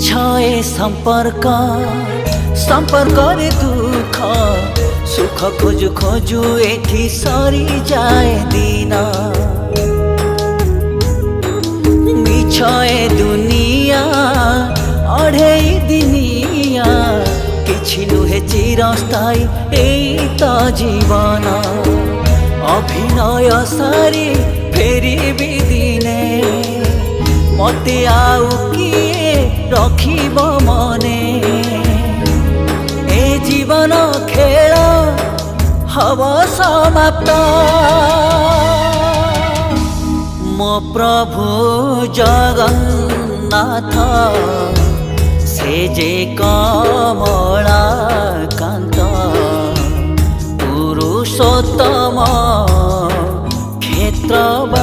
মিছয়ে সম্পর্ক সম্পর্করে দুঃখ সুখ খোঁজু খোঁজু এঠি সরি যায় দিন মিছয়ে দুনিয়া অঢ়েই দিনিয়া কিছু নুহে চিরস্থায়ী এই তো জীবন অভিনয় সারি ফেরিবি দিনে মতে আউ কিয়ে রখিব মনে এ জীবন খেল হব সমাপ্ত মো প্রভু জগন্নাথ সে যে কমলাকান্ত পুরুষোত্তম ক্ষেত্রবাসী